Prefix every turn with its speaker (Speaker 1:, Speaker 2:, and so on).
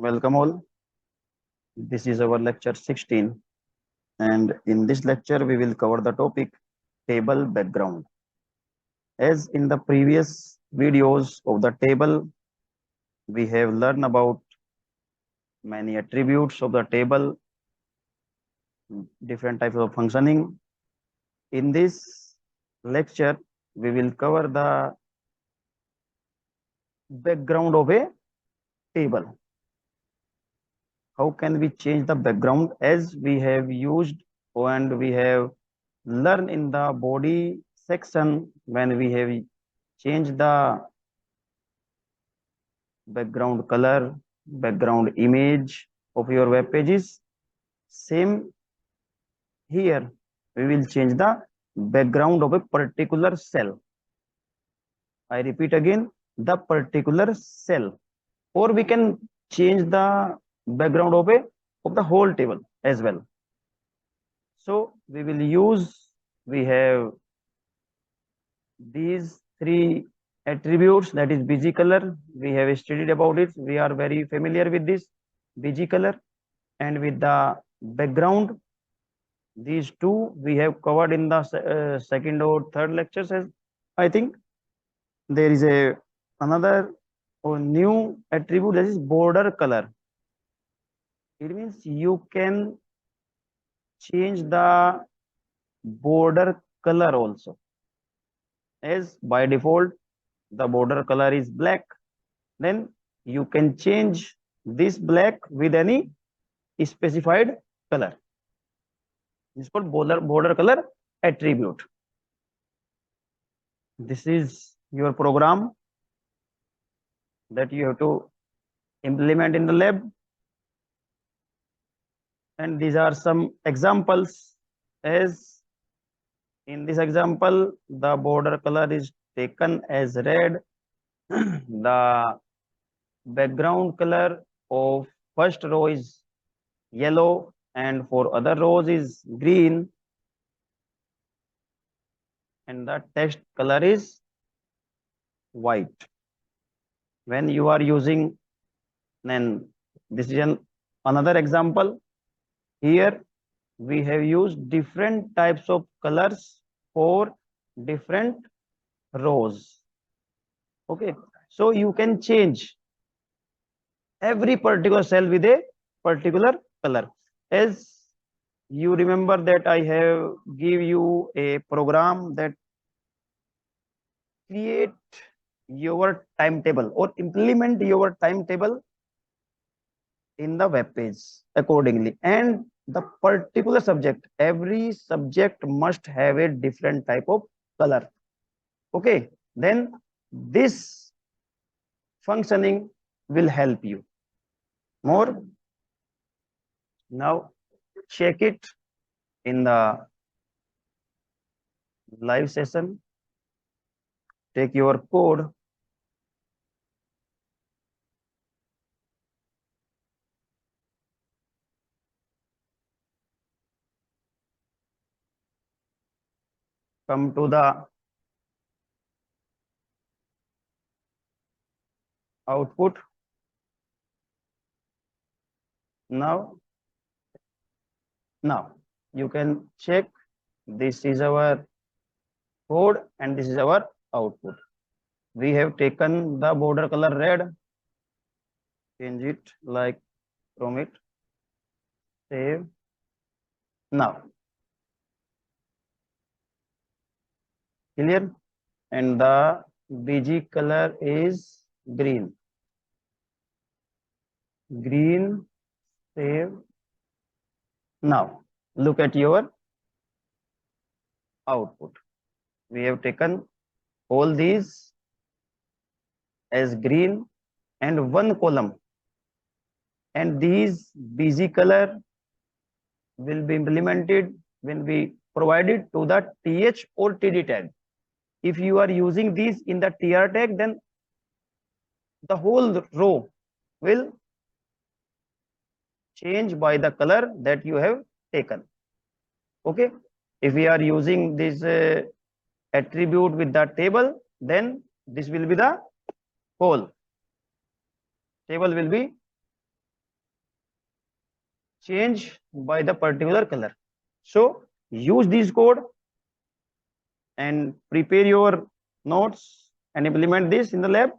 Speaker 1: Welcome all. This is our lecture 16, and in this lecture we will cover the topic table background. As in the previous videos of the table, we have learned about many attributes of the table, different types of functioning. In this lecture, we will cover the background of a table. How can we change the background, as we have used and we have learned in the body section when we have changed the background color, background image of your web pages. Same here, we will change the background of a particular cell. I repeat again, the particular cell, or we can change the background of the whole table as well. So we will use, we have these three attributes, that is bg color. We have studied about it, we are very familiar with this bg color, and with the background, these two we have covered in the second or third lectures. As I think there is a another or new attribute, that is border color. It means you can change the border color also, as by default the border color is black. Then you can change this black with any specified color. This is called border color attribute. This is your program that you have to implement in the lab, and these are some examples. As in this example, the border color is taken as red. The background color of first row is yellow, and for other rows is green, and the text color is white. When you are using, then this is another example. Here we have used different types of colors for different rows. Okay, so you can change every particular cell with a particular color. As you remember that I have give you a program that create your timetable or implement your timetable in the web page accordingly, and the particular subject, every subject must have a different type of color. Okay, then this functioning will help you more. Now check it in the live session. Take your code, come to the output. Now you can check, this is our code and this is our output. We have taken the border color red, change it like from it, save. Now clear, and the bg color is green, save. Now look at your output. We have taken all these as green and one column, and these bg color will be implemented when we provide it to the th or td tag. If you are using these in the tr tag, then the whole row will change by the color that you have taken. Okay, if we are using this attribute with the table, then this will be the whole table will be change by the particular color. So use this code and prepare your notes and implement this in the lab.